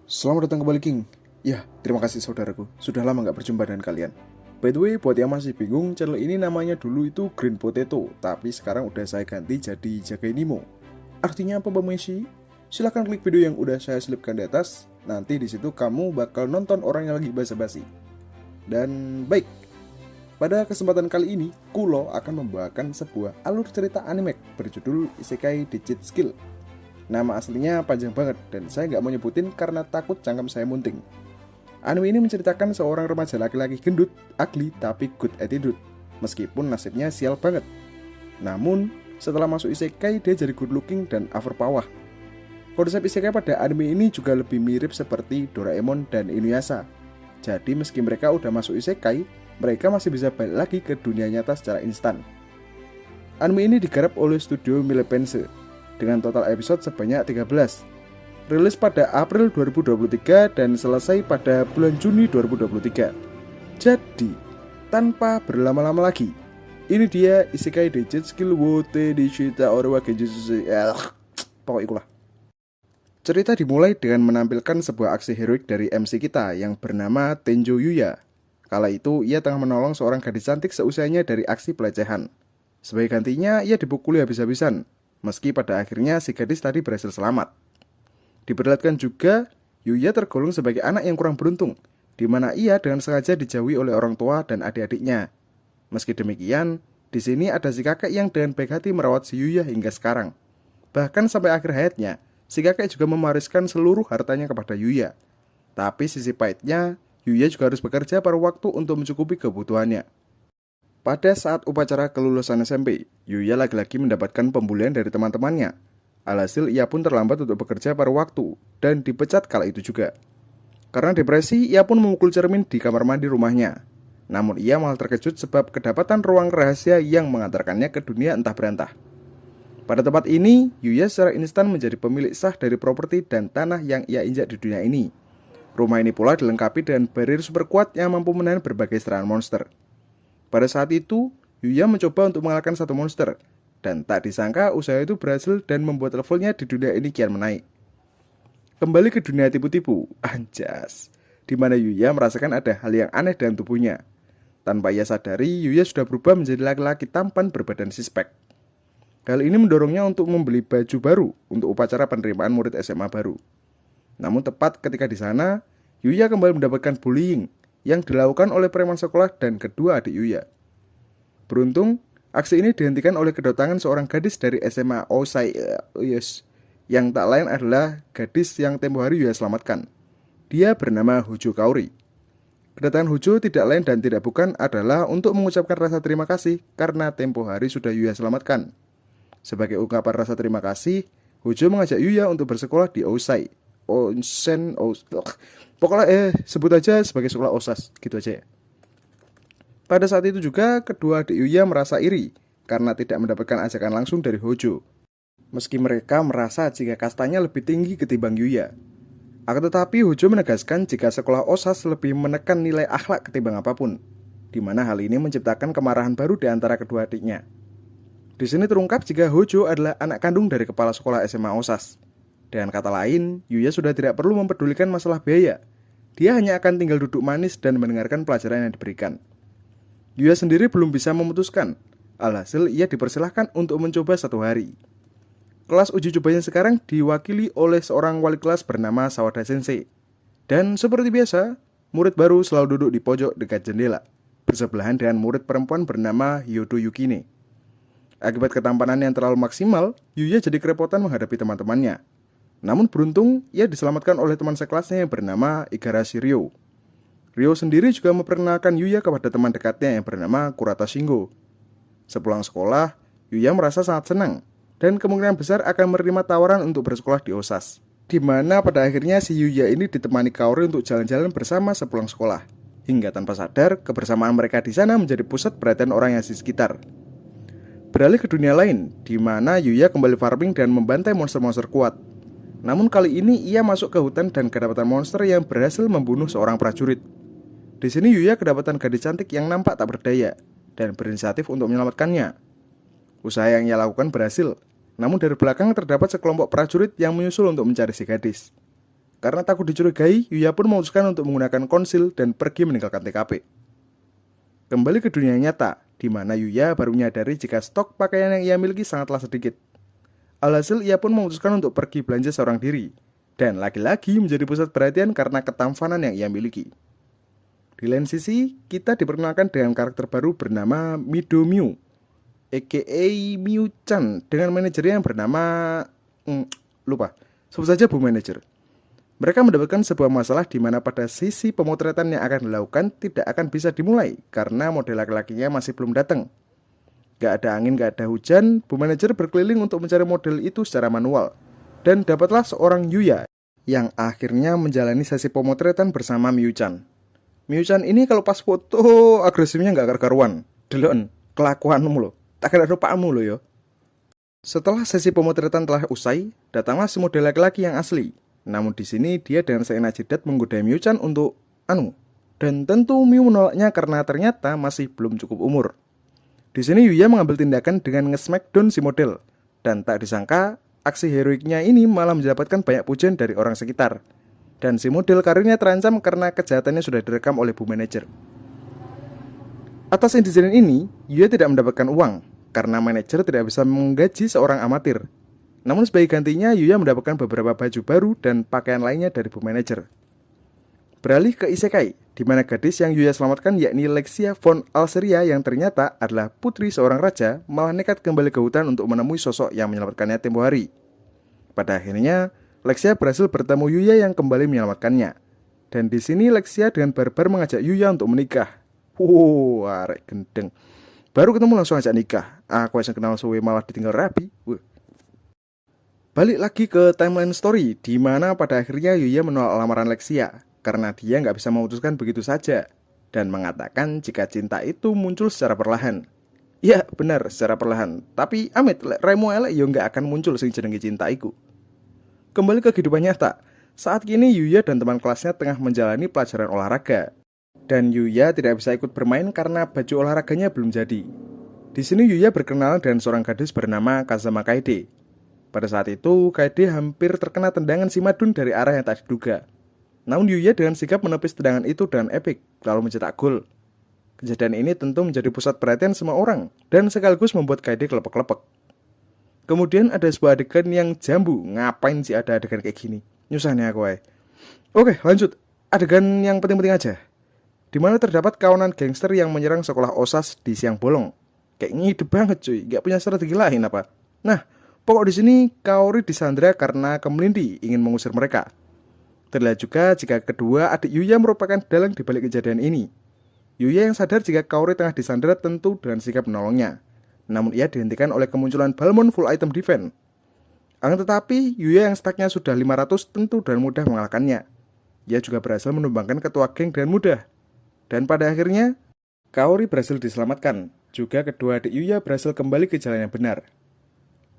Selamat datang kembali King. Ya, terima kasih saudaraku. Sudah lama gak berjumpa dengan kalian. By the way, buat yang masih bingung, channel ini namanya dulu itu Green Potato, tapi sekarang udah saya ganti jadi Jagai Nemo. Artinya apa, Bang Messi? Silahkan klik video yang udah saya selipkan di atas. Nanti di situ kamu bakal nonton orang yang lagi basa-basi. Dan baik, pada kesempatan kali ini, Kulo akan membawakan sebuah alur cerita anime berjudul Isekai Digit Skill. Nama aslinya panjang banget dan saya nggak mau nyebutin karena takut cangkem saya munting. Anime ini menceritakan seorang remaja laki-laki gendut, ugly, tapi good attitude. Meskipun nasibnya sial banget. Namun, setelah masuk isekai dia jadi good looking dan overpower. Konsep isekai pada anime ini juga lebih mirip seperti Doraemon dan Inuyasha. Jadi meski mereka udah masuk isekai, mereka masih bisa balik lagi ke dunia nyata secara instan. Anime ini digarap oleh studio Milepense dengan total episode sebanyak 13. Rilis pada April 2023 dan selesai pada bulan Juni 2023. Jadi, tanpa berlama-lama lagi, ini dia Isekai Digit Skill Wote Dishita Orewa Genjutsu. Pokok ikulah. Cerita dimulai dengan menampilkan sebuah aksi heroik dari MC kita yang bernama Tenjo Yuya. Kala itu, ia tengah menolong seorang gadis cantik seusianya dari aksi pelecehan. Sebagai gantinya, ia dipukuli habis-habisan. Meski pada akhirnya si gadis tadi berhasil selamat. Diperlihatkan juga, Yuya tergolong sebagai anak yang kurang beruntung, di mana ia dengan sengaja dijauhi oleh orang tua dan adik-adiknya. Meski demikian, di sini ada si kakek yang dengan baik hati merawat si Yuya hingga sekarang. Bahkan sampai akhir hayatnya, si kakek juga mewariskan seluruh hartanya kepada Yuya. Tapi sisi pahitnya, Yuya juga harus bekerja paruh waktu untuk mencukupi kebutuhannya. Pada saat upacara kelulusan SMP, Yuya lagi-lagi mendapatkan pembulian dari teman-temannya. Alhasil ia pun terlambat untuk bekerja paruh waktu dan dipecat kala itu juga. Karena depresi, ia pun memukul cermin di kamar mandi rumahnya. Namun ia malah terkejut sebab kedapatan ruang rahasia yang mengantarkannya ke dunia entah berantah. Pada tempat ini, Yuya secara instan menjadi pemilik sah dari properti dan tanah yang ia injak di dunia ini. Rumah ini pula dilengkapi dengan barrier super kuat yang mampu menahan berbagai serangan monster. Pada saat itu, Yuya mencoba untuk mengalahkan satu monster, dan tak disangka usaha itu berhasil dan membuat levelnya di dunia ini kian menaik. Kembali ke dunia tipu-tipu, anjas, di mana Yuya merasakan ada hal yang aneh dalam tubuhnya. Tanpa ia sadari, Yuya sudah berubah menjadi laki-laki tampan berbadan six-pack. Hal ini mendorongnya untuk membeli baju baru untuk upacara penerimaan murid SMA baru. Namun tepat ketika di sana, Yuya kembali mendapatkan bullying yang dilakukan oleh preman sekolah dan kedua adik Yuya. Beruntung, aksi ini dihentikan oleh kedatangan seorang gadis dari SMA Osai yang tak lain adalah gadis yang tempo hari Yuya selamatkan. Dia bernama Hojo Kaori. Kedatangan Hojo tidak lain dan tidak bukan adalah untuk mengucapkan rasa terima kasih karena tempo hari sudah Yuya selamatkan. Sebagai ungkapan rasa terima kasih, Hojo mengajak Yuya untuk bersekolah di Osai. Pokoknya sebut aja sebagai sekolah OSAS, gitu aja ya. Pada saat itu juga kedua adik Yuya merasa iri karena tidak mendapatkan ajakan langsung dari Hojo. Meski mereka merasa jika kastanya lebih tinggi ketimbang Yuya. Akan tetapi Hojo menegaskan jika sekolah OSAS lebih menekan nilai akhlak ketimbang apapun, di mana hal ini menciptakan kemarahan baru di antara kedua adiknya. Di sini terungkap jika Hojo adalah anak kandung dari kepala sekolah SMA OSAS. Dengan kata lain, Yuya sudah tidak perlu mempedulikan masalah biaya. Dia hanya akan tinggal duduk manis dan mendengarkan pelajaran yang diberikan. Yuya sendiri belum bisa memutuskan. Alhasil, ia dipersilahkan untuk mencoba satu hari. Kelas uji cobanya sekarang diwakili oleh seorang wali kelas bernama Sawada Sensei. Dan seperti biasa, murid baru selalu duduk di pojok dekat jendela, bersebelahan dengan murid perempuan bernama Hyodo Yukine. Akibat ketampanan yang terlalu maksimal, Yuya jadi kerepotan menghadapi teman-temannya. Namun beruntung, ia diselamatkan oleh teman sekelasnya yang bernama Igarashi Ryo. Ryo sendiri juga memperkenalkan Yuya kepada teman dekatnya yang bernama Kurata Shingo. Sepulang sekolah, Yuya merasa sangat senang dan kemungkinan besar akan menerima tawaran untuk bersekolah di OSAS. Di mana pada akhirnya si Yuya ini ditemani Kaori untuk jalan-jalan bersama sepulang sekolah. Hingga tanpa sadar, kebersamaan mereka di sana menjadi pusat perhatian orang yang di sekitar. Beralih ke dunia lain, di mana Yuya kembali farming dan membantai monster-monster kuat. Namun kali ini ia masuk ke hutan dan kedapatan monster yang berhasil membunuh seorang prajurit. Di sini Yuya kedapatan gadis cantik yang nampak tak berdaya dan berinisiatif untuk menyelamatkannya. Usaha yang ia lakukan berhasil, namun dari belakang terdapat sekelompok prajurit yang menyusul untuk mencari si gadis. Karena takut dicurigai, Yuya pun memutuskan untuk menggunakan konsil dan pergi meninggalkan TKP. Kembali ke dunia nyata, di mana Yuya baru menyadari jika stok pakaian yang ia miliki sangatlah sedikit. Alhasil ia pun memutuskan untuk pergi belanja seorang diri, dan lagi-lagi menjadi pusat perhatian karena ketampanan yang ia miliki. Di lain sisi, kita diperkenalkan dengan karakter baru bernama Mido Miu, aka Miu-chan, dengan manajernya yang bernama... lupa, sebut saja Bu Manajer. Mereka mendapatkan sebuah masalah di mana pada sisi pemotretan yang akan dilakukan tidak akan bisa dimulai karena model laki-lakinya masih belum datang. Gak ada angin, gak ada hujan, Bu Manajer berkeliling untuk mencari model itu secara manual. Dan dapatlah seorang Yuya yang akhirnya menjalani sesi pemotretan bersama Miu-chan. Miu-chan ini kalau pas foto agresifnya gak karuan. Delon, kelakuanmu lo, tak ada rupamu lo yo. Setelah sesi pemotretan telah usai, datanglah si model laki-laki yang asli. Namun di sini dia dengan seenak jidat menggoda Miu-chan untuk dan tentu Miu menolaknya karena ternyata masih belum cukup umur. Di sini Yuya mengambil tindakan dengan nge-smackdown si model, dan tak disangka aksi heroiknya ini malah mendapatkan banyak pujian dari orang sekitar. Dan si model karirnya terancam karena kejahatannya sudah direkam oleh Bu Manajer. Atas insiden ini, Yuya tidak mendapatkan uang karena manajer tidak bisa menggaji seorang amatir. Namun sebagai gantinya, Yuya mendapatkan beberapa baju baru dan pakaian lainnya dari Bu Manajer. Beralih ke isekai, di mana gadis yang Yuya selamatkan yakni Lexia von Alseria yang ternyata adalah putri seorang raja, malah nekat kembali ke hutan untuk menemui sosok yang menyelamatkannya tempo hari. Pada akhirnya, Lexia berhasil bertemu Yuya yang kembali menyelamatkannya. Dan di sini Lexia dengan barbar mengajak Yuya untuk menikah. Arek gendeng. Baru ketemu langsung ajak nikah. Aku yang kenal suwe malah ditinggal rapi. Balik lagi ke timeline story, di mana pada akhirnya Yuya menolak lamaran Lexia karena dia nggak bisa memutuskan begitu saja dan mengatakan jika cinta itu muncul secara perlahan. Ya benar, secara perlahan. Tapi amit, raimu elek yo nggak akan muncul sing jenenge cinta iku. Kembali ke kehidupan nyata. Saat kini Yuya dan teman kelasnya tengah menjalani pelajaran olahraga. Dan Yuya tidak bisa ikut bermain karena baju olahraganya belum jadi. Di sini Yuya berkenalan dengan seorang gadis bernama Kazama Kaede. Pada saat itu, Kaede hampir terkena tendangan si Madun dari arah yang tak diduga. Namun Yuya dengan sigap menepis tendangan itu dengan epik, lalu mencetak gol. Kejadian ini tentu menjadi pusat perhatian semua orang, dan sekaligus membuat Kaede kelepek-kelepek. Kemudian ada sebuah adegan yang jambu. Ngapain sih ada adegan kayak gini? Nyusah nih aku. Oke, lanjut. Adegan yang penting-penting aja. Di mana terdapat kawanan gangster yang menyerang sekolah OSAS di siang bolong. Kayak ngide banget cuy, gak punya strategi lain apa? Nah, pokok di sini Kaori disandra karena Kemelindi ingin mengusir mereka. Terlihat juga jika kedua adik Yuya merupakan dalang di balik kejadian ini. Yuya yang sadar jika Kaori tengah disandra tentu dengan sikap menolongnya. Namun ia dihentikan oleh kemunculan Balmond full item defense. Akan tetapi, Yuya yang stacknya sudah 500 tentu dengan mudah mengalahkannya. Ia juga berhasil menumbangkan ketua geng dengan mudah. Dan pada akhirnya, Kaori berhasil diselamatkan. Juga kedua adik Yuya berhasil kembali ke jalan yang benar.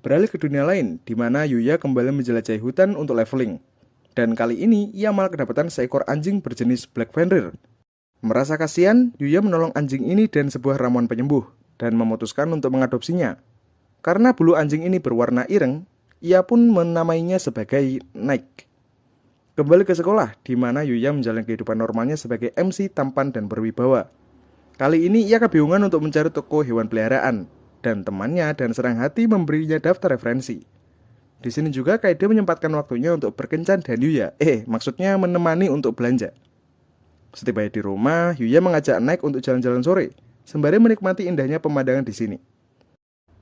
Beralih ke dunia lain, di mana Yuya kembali menjelajahi hutan untuk leveling. Dan kali ini, ia malah kedapatan seekor anjing berjenis Black Fenrir. Merasa kasihan, Yuya menolong anjing ini dan sebuah ramuan penyembuh, dan memutuskan untuk mengadopsinya. Karena bulu anjing ini berwarna ireng, ia pun menamainya sebagai Nike. Kembali ke sekolah, di mana Yuya menjalani kehidupan normalnya sebagai MC tampan dan berwibawa. Kali ini ia kebingungan untuk mencari toko hewan peliharaan, dan temannya dan senang hati memberinya daftar referensi. Di sini juga Kaede menyempatkan waktunya untuk berkencan dan Yuya, maksudnya menemani untuk belanja. Setibanya di rumah, Yuya mengajak Nike untuk jalan-jalan sore, sembari menikmati indahnya pemandangan di sini.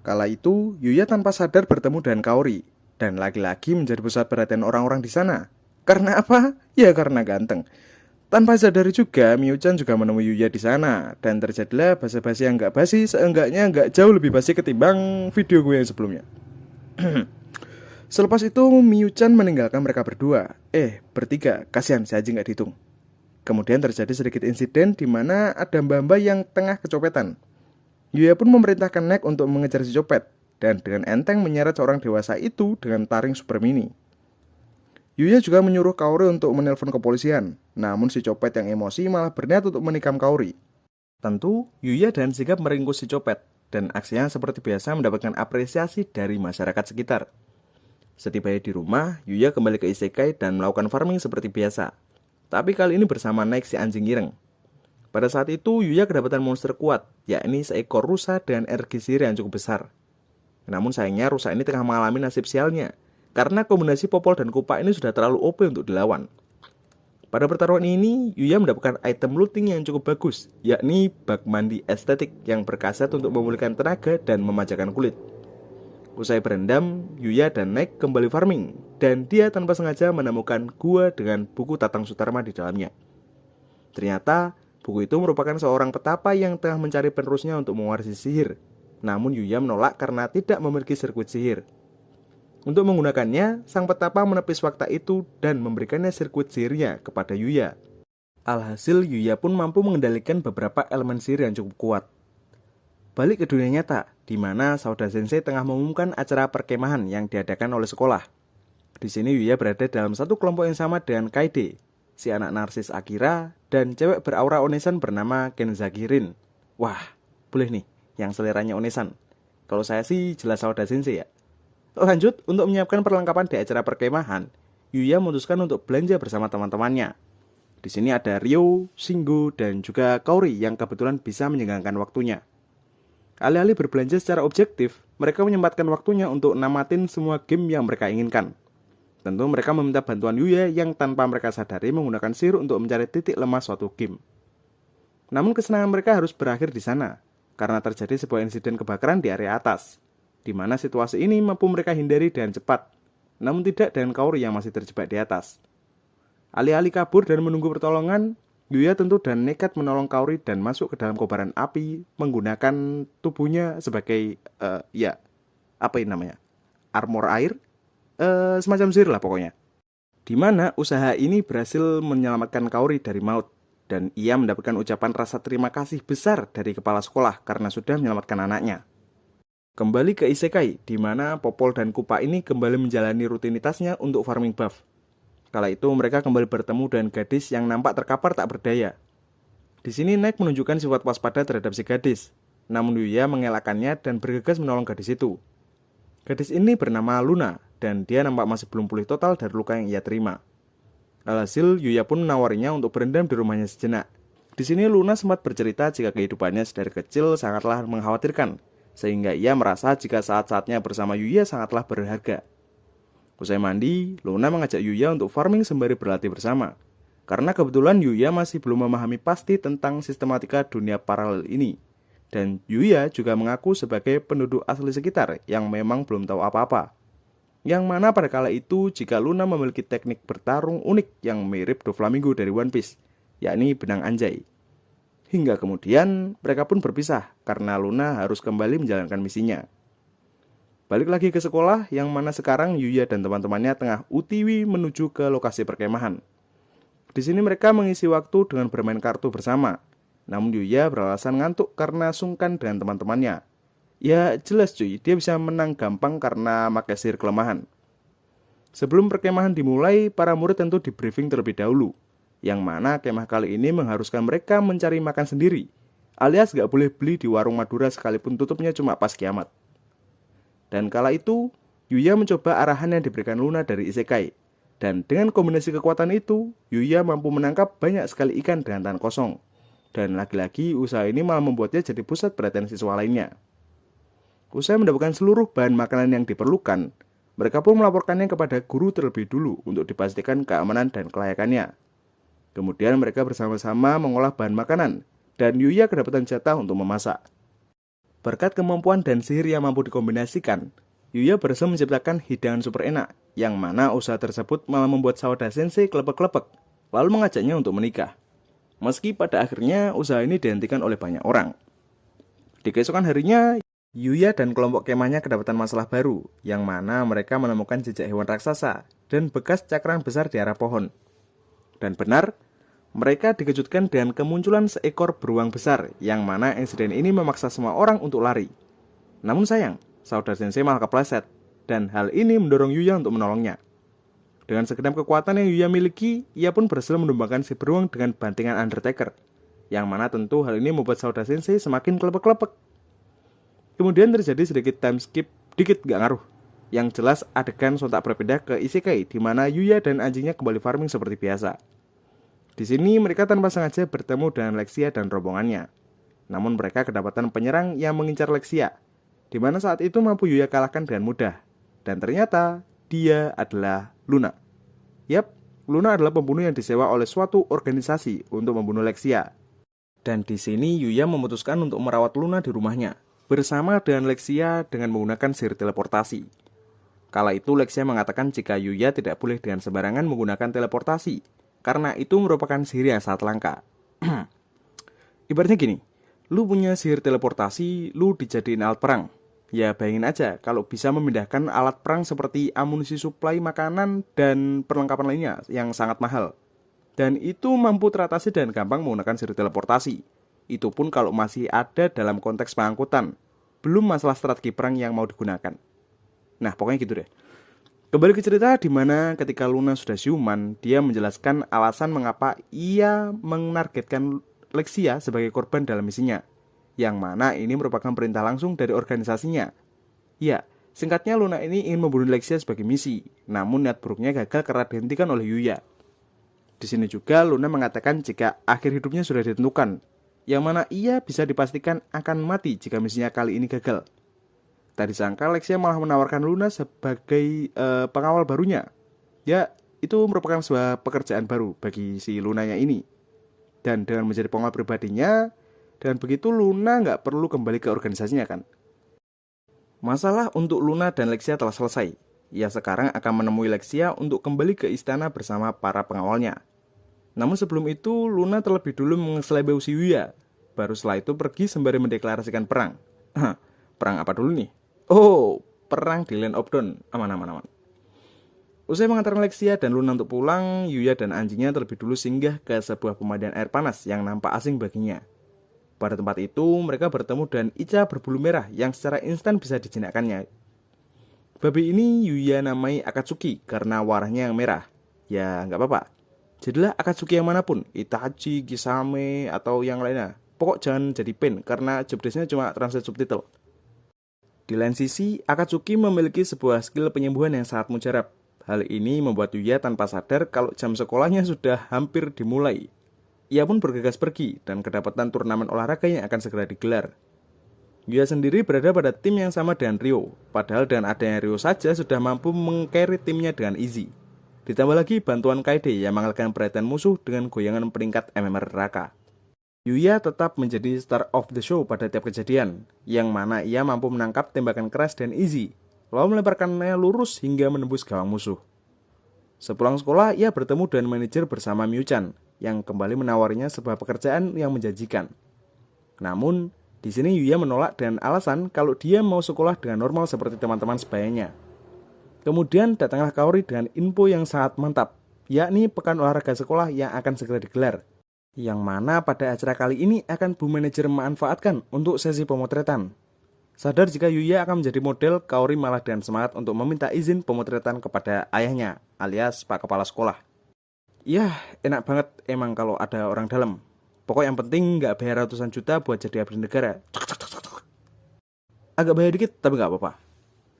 Kala itu, Yuya tanpa sadar bertemu dengan Kaori, dan lagi-lagi menjadi pusat perhatian orang-orang di sana. Karena apa? Ya karena ganteng. Tanpa sadari juga, Miu-chan juga menemui Yuya di sana, dan terjadilah basa-basi yang gak basi, seenggaknya gak jauh lebih basi ketimbang video gue yang sebelumnya. Selepas itu, Miu-chan meninggalkan mereka berdua. Bertiga, kasihan si Haji gak dihitung. Kemudian terjadi sedikit insiden di mana ada mbak-mbak yang tengah kecopetan. Yuya pun memerintahkan Nek untuk mengejar si copet, dan dengan enteng menyeret seorang dewasa itu dengan taring super mini. Yuya juga menyuruh Kaori untuk menelpon kepolisian, namun si copet yang emosi malah berniat untuk menikam Kaori. Tentu, Yuya dan sigap meringkus si copet, dan aksinya seperti biasa mendapatkan apresiasi dari masyarakat sekitar. Setibanya di rumah, Yuya kembali ke isekai dan melakukan farming seperti biasa. Tapi kali ini bersama Naik si anjing ireng. Pada saat itu, Yuya kedapatan monster kuat, yakni seekor rusa dengan energi sihir yang cukup besar. Namun sayangnya rusa ini tengah mengalami nasib sialnya, karena kombinasi Popol dan Kupa ini sudah terlalu OP untuk dilawan. Pada pertarungan ini, Yuya mendapatkan item looting yang cukup bagus, yakni bak mandi estetik yang berkhasiat untuk memulihkan tenaga dan memanjakan kulit. Usai berendam, Yuya dan Naik kembali farming, dan dia tanpa sengaja menemukan gua dengan buku Tatang Sutarma di dalamnya. Ternyata, buku itu merupakan seorang petapa yang tengah mencari penerusnya untuk mewarisi sihir. Namun Yuya menolak karena tidak memiliki sirkuit sihir. Untuk menggunakannya, sang petapa menepis fakta itu dan memberikannya sirkuit sihirnya kepada Yuya. Alhasil, Yuya pun mampu mengendalikan beberapa elemen sihir yang cukup kuat. Balik ke dunia nyata, di mana Sauda Sensei tengah mengumumkan acara perkemahan yang diadakan oleh sekolah. Di sini Yuya berada dalam satu kelompok yang sama dengan Kaide, si anak narsis Akira, dan cewek beraura onesan bernama Kenzaki Rin. Wah, boleh nih, yang seleranya onesan. Kalau saya sih jelas Sauda Sensei ya. Lanjut, untuk menyiapkan perlengkapan di acara perkemahan, Yuya memutuskan untuk belanja bersama teman-temannya. Di sini ada Ryo, Shingo, dan juga Kaori yang kebetulan bisa menyenggangkan waktunya. Alih-alih berbelanja secara objektif, mereka menyempatkan waktunya untuk namatin semua game yang mereka inginkan. Tentu mereka meminta bantuan Yuya yang tanpa mereka sadari menggunakan sihir untuk mencari titik lemah suatu game. Namun kesenangan mereka harus berakhir di sana, karena terjadi sebuah insiden kebakaran di area atas, di mana situasi ini mampu mereka hindari dengan cepat, namun tidak dengan Kaori yang masih terjebak di atas. Alih-alih kabur dan menunggu pertolongan, Yuya tentu dan nekat menolong Kaori dan masuk ke dalam kobaran api menggunakan tubuhnya sebagai armor air, semacam sihir lah pokoknya. Di mana usaha ini berhasil menyelamatkan Kaori dari maut dan ia mendapatkan ucapan rasa terima kasih besar dari kepala sekolah karena sudah menyelamatkan anaknya. Kembali ke isekai, di mana Popol dan Kupa ini kembali menjalani rutinitasnya untuk farming buff. Kala itu mereka kembali bertemu dengan gadis yang nampak terkapar tak berdaya. Di sini Naik menunjukkan sifat waspada terhadap si gadis, namun Yuya mengelakkannya dan bergegas menolong gadis itu. Gadis ini bernama Luna, dan dia nampak masih belum pulih total dari luka yang ia terima. Alhasil, Yuya pun menawarinya untuk berendam di rumahnya sejenak. Di sini Luna sempat bercerita jika kehidupannya sedari kecil sangatlah mengkhawatirkan, sehingga ia merasa jika saat-saatnya bersama Yuya sangatlah berharga. Usai mandi, Luna mengajak Yuya untuk farming sembari berlatih bersama. Karena kebetulan Yuya masih belum memahami pasti tentang sistematika dunia paralel ini. Dan Yuya juga mengaku sebagai penduduk asli sekitar yang memang belum tahu apa-apa. Yang mana pada kala itu jika Luna memiliki teknik bertarung unik yang mirip Doflamingo dari One Piece, yakni benang anjay. Hingga kemudian mereka pun berpisah karena Luna harus kembali menjalankan misinya. Balik lagi ke sekolah, yang mana sekarang Yuya dan teman-temannya tengah UTW menuju ke lokasi perkemahan. Di sini mereka mengisi waktu dengan bermain kartu bersama. Namun Yuya beralasan ngantuk karena sungkan dengan teman-temannya. Ya jelas cuy, dia bisa menang gampang karena pakai sihir kelemahan. Sebelum perkemahan dimulai, para murid tentu di briefing terlebih dahulu. Yang mana kemah kali ini mengharuskan mereka mencari makan sendiri, alias gak boleh beli di warung Madura sekalipun tutupnya cuma pas kiamat. Dan kala itu, Yuya mencoba arahan yang diberikan Luna dari isekai. Dan dengan kombinasi kekuatan itu, Yuya mampu menangkap banyak sekali ikan dengan tangan kosong. Dan lagi-lagi usaha ini malah membuatnya jadi pusat perhatian siswa lainnya. Usai mendapatkan seluruh bahan makanan yang diperlukan, mereka pun melaporkannya kepada guru terlebih dulu untuk dipastikan keamanan dan kelayakannya. Kemudian mereka bersama-sama mengolah bahan makanan, dan Yuya kedapatan jatah untuk memasak. Berkat kemampuan dan sihir yang mampu dikombinasikan, Yuya berhasil menciptakan hidangan super enak, yang mana usaha tersebut malah membuat Sauda Sensei kelepek-kelepek, lalu mengajaknya untuk menikah. Meski pada akhirnya usaha ini dihentikan oleh banyak orang. Di keesokan harinya, Yuya dan kelompok kemahnya kedapatan masalah baru, yang mana mereka menemukan jejak hewan raksasa dan bekas cakram besar di arah pohon. Dan benar, mereka dikejutkan dengan kemunculan seekor beruang besar, yang mana insiden ini memaksa semua orang untuk lari. Namun sayang, Sauda Sensei malah kepleset, dan hal ini mendorong Yuya untuk menolongnya. Dengan segenap kekuatan yang Yuya miliki, ia pun berhasil menumbangkan si beruang dengan bantingan Undertaker, yang mana tentu hal ini membuat Sauda Sensei semakin kelepek-kelepek. Kemudian terjadi sedikit time skip, dikit gak ngaruh. Yang jelas adegan sontak berpindah ke isekai di mana Yuya dan anjingnya kembali farming seperti biasa. Di sini mereka tanpa sengaja bertemu dengan Lexia dan rombongannya. Namun mereka kedapatan penyerang yang mengincar Lexia, di mana saat itu mampu Yuya kalahkan dengan mudah. Dan ternyata dia adalah Luna. Yap, Luna adalah pembunuh yang disewa oleh suatu organisasi untuk membunuh Lexia. Dan di sini Yuya memutuskan untuk merawat Luna di rumahnya bersama dengan Lexia dengan menggunakan sihir teleportasi. Kala itu Lexia mengatakan jika Yuya tidak boleh dengan sembarangan menggunakan teleportasi, karena itu merupakan sihir yang sangat langka. Ibaratnya gini, lu punya sihir teleportasi, lu dijadiin alat perang. Ya bayangin aja kalau bisa memindahkan alat perang seperti amunisi suplai makanan dan perlengkapan lainnya yang sangat mahal. Dan itu mampu teratasi dengan gampang menggunakan sihir teleportasi. Itu pun kalau masih ada dalam konteks pengangkutan, belum masalah strategi perang yang mau digunakan. Nah pokoknya gitu deh. Kembali ke cerita di mana ketika Luna sudah siuman, dia menjelaskan alasan mengapa ia menargetkan Lexia sebagai korban dalam misinya, yang mana ini merupakan perintah langsung dari organisasinya. Ya, singkatnya Luna ini ingin membunuh Lexia sebagai misi, namun niat buruknya gagal karena dihentikan oleh Yuya. Di sini juga Luna mengatakan jika akhir hidupnya sudah ditentukan, yang mana ia bisa dipastikan akan mati jika misinya kali ini gagal. Tak disangka Lexia malah menawarkan Luna sebagai pengawal barunya. Ya, itu merupakan sebuah pekerjaan baru bagi si Lunanya ini. Dan dengan menjadi pengawal pribadinya, dengan begitu Luna nggak perlu kembali ke organisasinya kan. Masalah untuk Luna dan Lexia telah selesai. Ia sekarang akan menemui Lexia untuk kembali ke istana bersama para pengawalnya. Namun sebelum itu, Luna terlebih dulu mengeselebeu si Yuya. Baru setelah itu pergi sembari mendeklarasikan perang. Perang apa dulu nih? Oh, perang di Land of Dawn. Aman. Usai mengantarkan Lexia dan Luna untuk pulang, Yuya dan anjingnya terlebih dulu singgah ke sebuah pemandian air panas yang nampak asing baginya. Pada tempat itu, mereka bertemu dengan Ica berbulu merah yang secara instan bisa dijinakkannya. Babi ini Yuya namai Akatsuki karena warnanya yang merah. Ya, nggak apa-apa. Jadilah Akatsuki yang manapun, Itachi, Kisame, atau yang lainnya. Pokok jangan jadi pen, karena jobdesknya cuma translate subtitle. Di lain sisi, Akatsuki memiliki sebuah skill penyembuhan yang sangat mujarab. Hal ini membuat Yuya tanpa sadar kalau jam sekolahnya sudah hampir dimulai. Ia pun bergegas pergi dan kedapatan turnamen olahraga yang akan segera digelar. Yuya sendiri berada pada tim yang sama dengan Ryo, padahal dengan adanya Ryo saja sudah mampu meng-carry timnya dengan easy. Ditambah lagi bantuan Kaede yang mengalahkan perhatian musuh dengan goyangan peringkat MMR neraka. Yuya tetap menjadi star of the show pada tiap kejadian, yang mana ia mampu menangkap tembakan keras dan easy, lalu melemparkannya lurus hingga menembus gawang musuh. Sepulang sekolah, ia bertemu dengan manajer bersama Miu-chan, yang kembali menawarinya sebuah pekerjaan yang menjanjikan. Namun, di sini Yuya menolak dengan alasan kalau dia mau sekolah dengan normal seperti teman-teman sebayanya. Kemudian datanglah Kaori dengan info yang sangat mantap, yakni pekan olahraga sekolah yang akan segera digelar. Yang mana pada acara kali ini akan Bu Manajer memanfaatkan untuk sesi pemotretan. Sadar jika Yuya akan menjadi model, Kaori malah dengan semangat untuk meminta izin pemotretan kepada ayahnya, alias Pak Kepala Sekolah. Yah, enak banget emang kalau ada orang dalam. Pokok yang penting nggak bayar ratusan juta buat jadi abdi negara. Agak bayar dikit, tapi nggak apa-apa.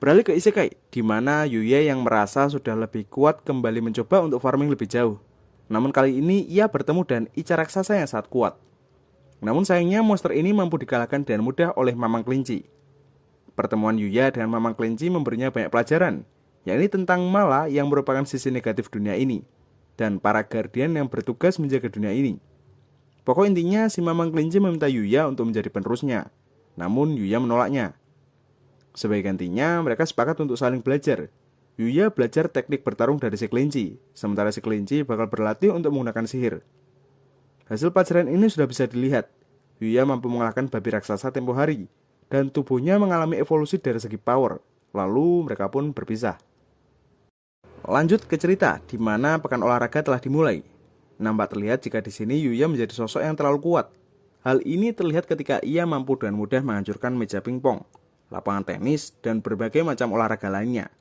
Beralih ke isekai, di mana Yuya yang merasa sudah lebih kuat kembali mencoba untuk farming lebih jauh. Namun kali ini ia bertemu dengan Ica raksasa yang sangat kuat. Namun sayangnya monster ini mampu dikalahkan dengan mudah oleh Mamang Kelinci. Pertemuan Yuya dengan Mamang Kelinci memberinya banyak pelajaran, yakni tentang Mala yang merupakan sisi negatif dunia ini, dan para guardian yang bertugas menjaga dunia ini. Pokok intinya si Mamang Kelinci meminta Yuya untuk menjadi penerusnya, namun Yuya menolaknya. Sebagai gantinya, mereka sepakat untuk saling belajar. Yuya belajar teknik bertarung dari si kelinci, sementara si kelinci bakal berlatih untuk menggunakan sihir. Hasil pelajaran ini sudah bisa dilihat. Yuya mampu mengalahkan babi raksasa tempo hari, dan tubuhnya mengalami evolusi dari segi power. Lalu mereka pun berpisah. Lanjut ke cerita, di mana pekan olahraga telah dimulai. Nampak terlihat jika di sini Yuya menjadi sosok yang terlalu kuat. Hal ini terlihat ketika ia mampu dengan mudah menghancurkan meja pingpong, lapangan tenis, dan berbagai macam olahraga lainnya.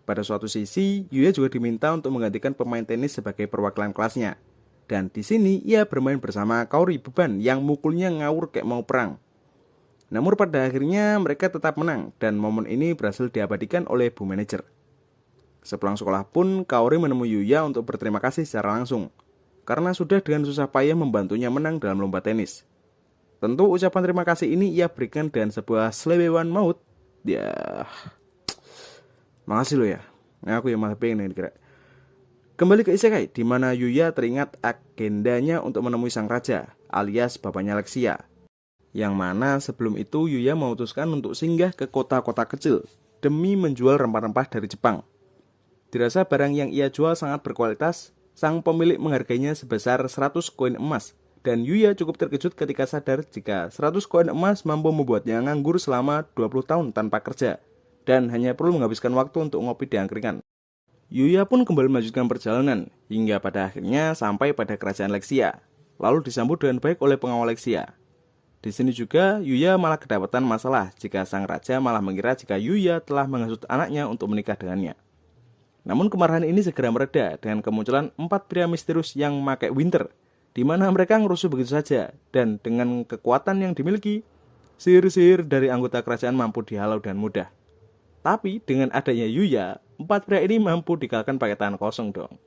Pada suatu sisi, Yuya juga diminta untuk menggantikan pemain tenis sebagai perwakilan kelasnya. Dan di sini ia bermain bersama Kaori beban yang mukulnya ngawur kayak mau perang. Namun pada akhirnya mereka tetap menang dan momen ini berhasil diabadikan oleh Bu Manajer. Sepulang sekolah pun Kaori menemui Yuya untuk berterima kasih secara langsung karena sudah dengan susah payah membantunya menang dalam lomba tenis. Tentu ucapan terima kasih ini ia berikan dengan sebuah selewewan maut. Ya, makasih lo ya. Aku yang malah pengen kira. Kembali ke isekai, di mana Yuya teringat agendanya untuk menemui sang raja, alias bapaknya Lexia. Yang mana sebelum itu Yuya memutuskan untuk singgah ke kota-kota kecil demi menjual rempah-rempah dari Jepang. Dirasa barang yang ia jual sangat berkualitas, sang pemilik menghargainya sebesar 100 koin emas. Dan Yuya cukup terkejut ketika sadar jika 100 koin emas mampu membuatnya nganggur selama 20 tahun tanpa kerja. Dan hanya perlu menghabiskan waktu untuk ngopi di angkringan. Yuya pun kembali melanjutkan perjalanan, hingga pada akhirnya sampai pada kerajaan Lexia, lalu disambut dengan baik oleh pengawal Lexia. Di sini juga Yuya malah kedapatan masalah jika sang raja malah mengira jika Yuya telah menghasut anaknya untuk menikah dengannya. Namun kemarahan ini segera mereda dengan kemunculan 4 pria misterius yang memakai winter, di mana mereka ngerusuh begitu saja, dan dengan kekuatan yang dimiliki, sihir-sihir dari anggota kerajaan mampu dihalau dengan mudah. Tapi dengan adanya Yuya, 4 pria ini mampu dikalahkan pakai tangan kosong dong.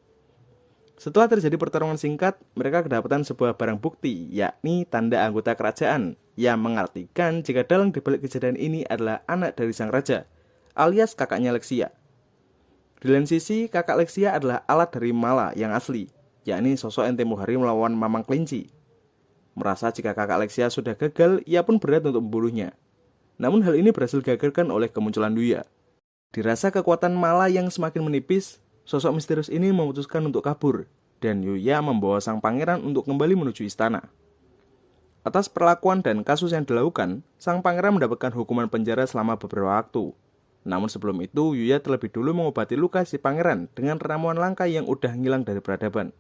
Setelah terjadi pertarungan singkat, mereka kedapatan sebuah barang bukti, yakni tanda anggota kerajaan, yang mengartikan jika dalang di balik kejadian ini adalah anak dari sang raja, alias kakaknya Lexia. Di lain sisi, kakak Lexia adalah alat dari Mala yang asli, yakni sosok yang tempo hari melawan Mamang Kelinci. Merasa jika kakak Lexia sudah gagal, ia pun berat untuk membunuhnya. Namun hal ini berhasil digagalkan oleh kemunculan Yuya. Dirasa kekuatan Mala yang semakin menipis, sosok misterius ini memutuskan untuk kabur, dan Yuya membawa sang pangeran untuk kembali menuju istana. Atas perlakuan dan kasus yang dilakukan, sang pangeran mendapatkan hukuman penjara selama beberapa waktu. Namun sebelum itu, Yuya terlebih dulu mengobati luka si pangeran dengan ramuan langka yang udah ngilang dari peradaban.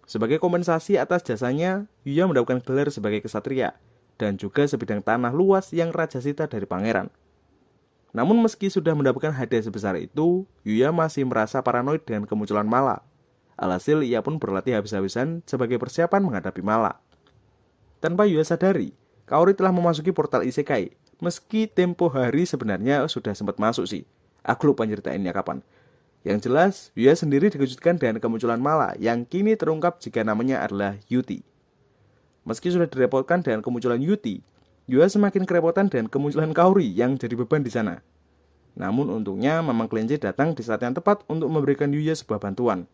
Sebagai kompensasi atas jasanya, Yuya mendapatkan gelar sebagai kesatria, dan juga sebidang tanah luas yang raja sita dari pangeran. Namun meski sudah mendapatkan hadiah sebesar itu, Yuya masih merasa paranoid dengan kemunculan Mala. Alhasil ia pun berlatih habis-habisan sebagai persiapan menghadapi Mala. Tanpa Yuya sadari, Kaori telah memasuki portal isekai. Meski tempo hari sebenarnya sudah sempat masuk sih. Aku lupa nyeritainnya kapan. Yang jelas, Yuya sendiri dikejutkan dengan kemunculan Mala yang kini terungkap jika namanya adalah Yuti. Meski sudah direpotkan dengan kemunculan Yuti, Yuya semakin kerepotan dengan kemunculan Kaori yang jadi beban di sana. Namun untungnya Mamang Kelinci datang di saat yang tepat untuk memberikan Yuya sebuah bantuan.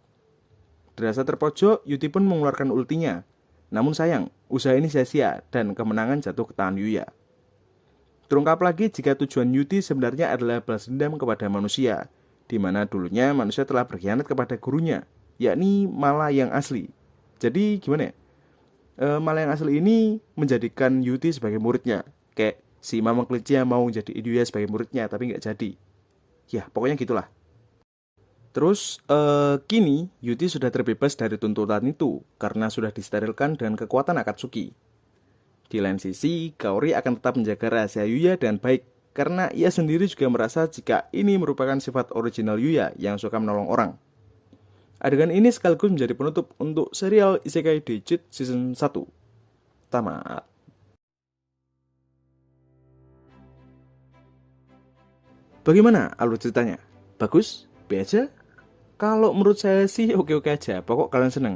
Dirasa terpojok, Yuti pun mengeluarkan ultinya. Namun sayang, usaha ini sia-sia dan kemenangan jatuh ke tangan Yuya. Terungkap lagi jika tujuan Yuti sebenarnya adalah balas dendam kepada manusia, di mana dulunya manusia telah berkhianat kepada gurunya, yakni Mala yang asli. Jadi gimana ya? Mala yang asli ini menjadikan Yuti sebagai muridnya. Kayak si Mamang Kelinci yang mau jadi Yuya sebagai muridnya, tapi nggak jadi. Ya, pokoknya gitulah. Terus, kini Yuti sudah terbebas dari tuntutan itu, karena sudah disterilkan dengan kekuatan Akatsuki. Di lain sisi, Kaori akan tetap menjaga rahasia Yuya dengan baik, karena ia sendiri juga merasa jika ini merupakan sifat original Yuya yang suka menolong orang. Adegan ini sekaligus menjadi penutup untuk serial Isekai Digit Season 1. Tamat. Bagaimana alur ceritanya? Bagus? B aja? Kalau menurut saya sih oke-oke aja. Pokok kalian seneng.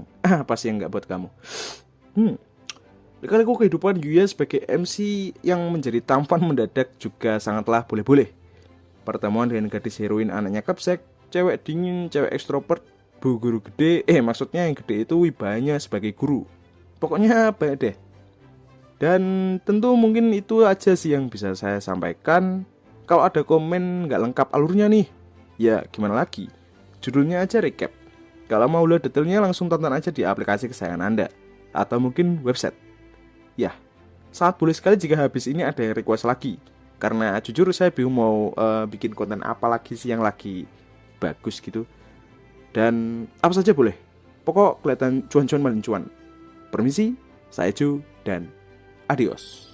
Pasti yang gak buat kamu. Kali-kali kehidupan Yuya sebagai MC yang menjadi tampan mendadak juga sangatlah boleh-boleh. Pertemuan dengan gadis heroin anaknya Kapsek, cewek dingin, cewek ekstrovert, bu guru gede, maksudnya yang gede itu wibanya sebagai guru. Pokoknya banyak deh. Dan tentu mungkin itu aja sih yang bisa saya sampaikan. Kalau ada komen gak lengkap alurnya nih, ya gimana lagi? Judulnya aja recap. Kalau mau lihat detailnya langsung tonton aja di aplikasi kesayangan Anda, atau mungkin website. Ya, sangat boleh sekali jika habis ini ada yang request lagi. Karena jujur saya bingung mau bikin konten apa lagi sih yang lagi bagus gitu. Dan apa saja boleh. Pokok kelihatan cuan-cuan maling cuan. Permisi, saya Ju dan adios.